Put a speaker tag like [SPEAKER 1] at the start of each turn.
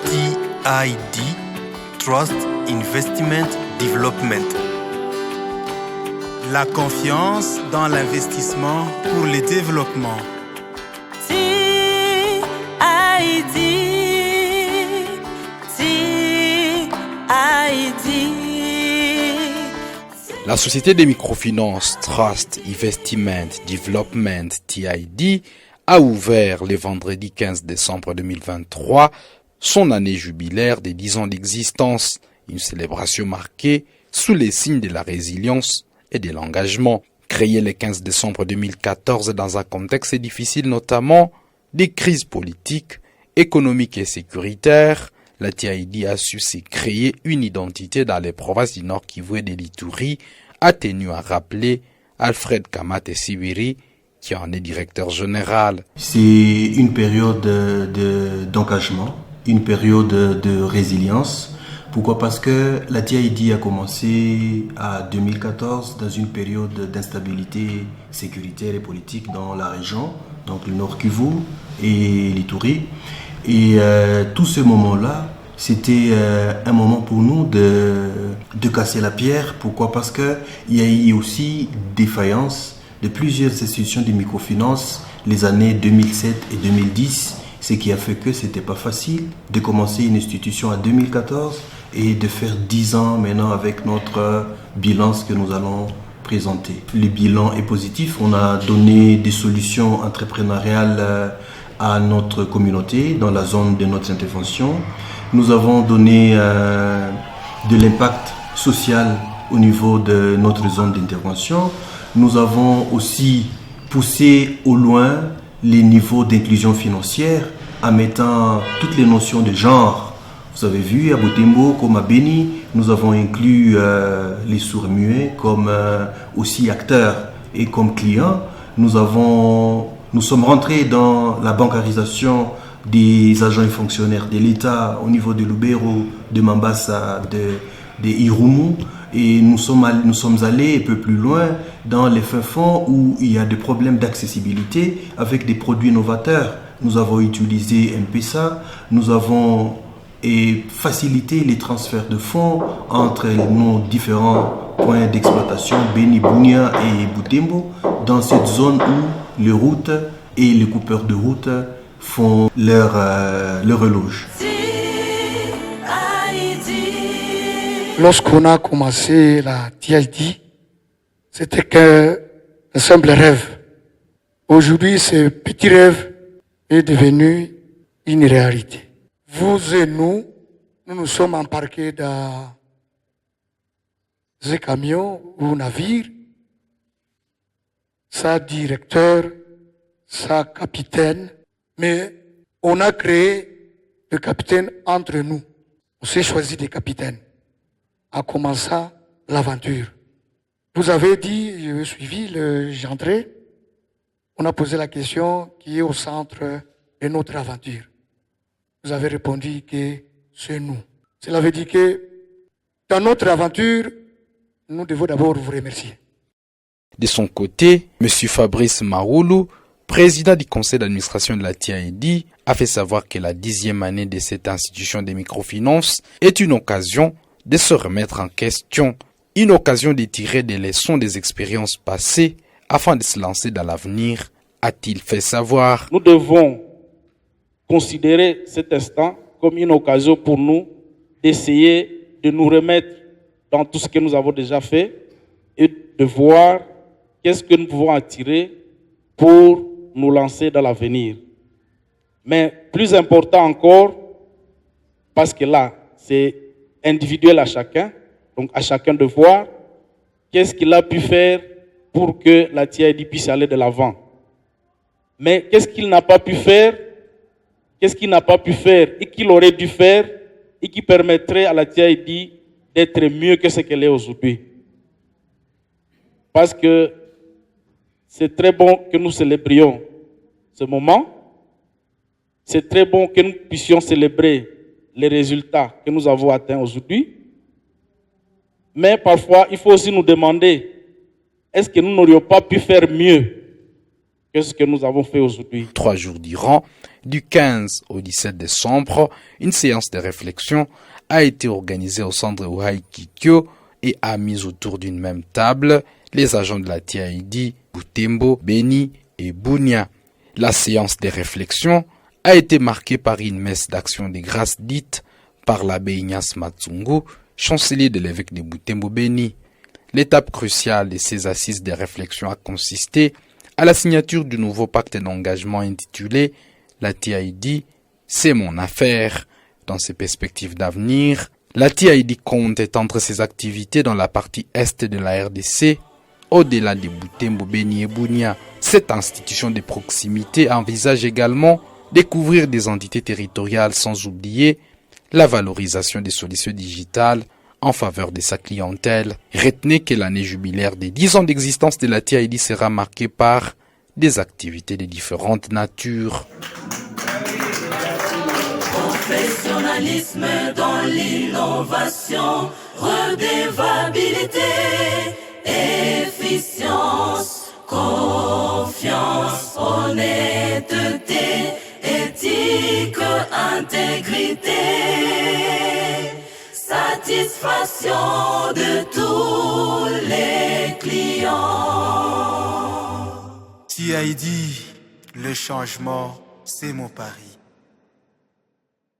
[SPEAKER 1] TID, Trust Investment Development. La confiance dans l'investissement pour le développement.
[SPEAKER 2] TID, TID.
[SPEAKER 3] La société de microfinance Trust Investment Development TID a ouvert le vendredi 15 décembre 2023 son année jubilaire des 10 ans d'existence, une célébration marquée sous les signes de la résilience et de l'engagement. Créée le 15 décembre 2014 dans un contexte difficile, notamment des crises politiques, économiques et sécuritaires, la TID a su se créer une identité dans les provinces du Nord Kivu et de l'Ituri, a tenu à rappeler Alfred Kamate Sibiri, qui en est directeur général.
[SPEAKER 4] C'est une période d'engagement, une période de résilience. Pourquoi ? Parce que la TID a commencé en 2014 dans une période d'instabilité sécuritaire et politique dans la région, donc le Nord Kivu et l'Ituri. Et tout ce moment-là, c'était un moment pour nous de casser la pierre. Pourquoi ? Parce qu'il y a eu aussi défaillance de plusieurs institutions de microfinance les années 2007 et 2010, ce qui a fait que c'était pas facile de commencer une institution en 2014 et de faire 10 ans maintenant avec notre bilan que nous allons présenter. Le bilan est positif, on a donné des solutions entrepreneuriales à notre communauté dans la zone de notre intervention. Nous avons donné de l'impact social au niveau de notre zone d'intervention. Nous avons aussi poussé au loin les niveaux d'inclusion financière en mettant toutes les notions de genre. Vous avez vu, à Butembo comme à Beni, nous avons inclus les sourds-muets comme aussi acteurs et comme clients. Nous sommes rentrés dans la bancarisation des agents et fonctionnaires de l'État au niveau de Lubero, de Mambasa, de Irumu. Et nous sommes allés un peu plus loin dans les fins fonds où il y a des problèmes d'accessibilité avec des produits novateurs. Nous avons utilisé M-Pesa, nous avons facilité les transferts de fonds entre nos différents points d'exploitation, Beni, Bunia et Butembo, dans cette zone où les routes et les coupeurs de route font leur éloge.
[SPEAKER 5] Lorsqu'on a commencé la TID, c'était qu'un simple rêve. Aujourd'hui, ce petit rêve est devenu une réalité. Vous et nous nous sommes embarqués dans un camion ou navire, sa directeur, sa capitaine, mais on a créé le capitaine entre nous. On s'est choisi des capitaines en commençant l'aventure. Vous avez dit, j'ai suivi j'entrais, on a posé la question qui est au centre de notre aventure. Vous avez répondu que c'est nous. Cela veut dire que dans notre aventure, nous devons d'abord vous remercier.
[SPEAKER 3] De son côté, M. Fabrice Maroulou, président du conseil d'administration de la TID, a fait savoir que la 10e année de cette institution de microfinance est une occasion de se remettre en question, une occasion de tirer des leçons des expériences passées afin de se lancer dans l'avenir, a-t-il fait savoir.
[SPEAKER 6] Nous devons considérer cet instant comme une occasion pour nous d'essayer de nous remettre dans tout ce que nous avons déjà fait et de voir qu'est-ce que nous pouvons attirer pour nous lancer dans l'avenir. Mais plus important encore, parce que là, c'est individuel à chacun, donc à chacun de voir qu'est-ce qu'il a pu faire pour que la TID puisse aller de l'avant. Mais qu'est-ce qu'il n'a pas pu faire, et qu'il aurait dû faire et qui permettrait à la TID d'être mieux que ce qu'elle est aujourd'hui. Parce que c'est très bon que nous célébrions ce moment. C'est très bon que nous puissions célébrer les résultats que nous avons atteints aujourd'hui. Mais parfois, il faut aussi nous demander, est-ce que nous n'aurions pas pu faire mieux? que ce que nous avons fait aujourd'hui.
[SPEAKER 3] 3 jours durant, du 15 au 17 décembre, une séance de réflexion a été organisée au centre Uhai Kikyo et a mis autour d'une même table les agents de la TID, Butembo, Beni et Bunia. La séance de réflexion a été marquée par une messe d'action des grâces dite par l'abbé Ignace Matsungu, chancelier de l'évêque de Butembo Beni. L'étape cruciale de ces assises de réflexion a consisté à la signature du nouveau pacte d'engagement intitulé « La TID, c'est mon affaire ». Dans ses perspectives d'avenir, la TID compte étendre ses activités dans la partie est de la RDC, au-delà de Butembo, Beni et Bunia. Cette institution de proximité envisage également de couvrir des entités territoriales sans oublier la valorisation des solutions digitales en faveur de sa clientèle. Retenez que l'année jubilaire des 10 ans d'existence de la TID sera marquée par des activités de différentes natures.
[SPEAKER 2] Professionnalisme dans l'innovation, redevabilité, efficience, confiance, honnêteté, éthique, intégrité, satisfaction de tous les clients.
[SPEAKER 1] TID, le changement, c'est mon pari.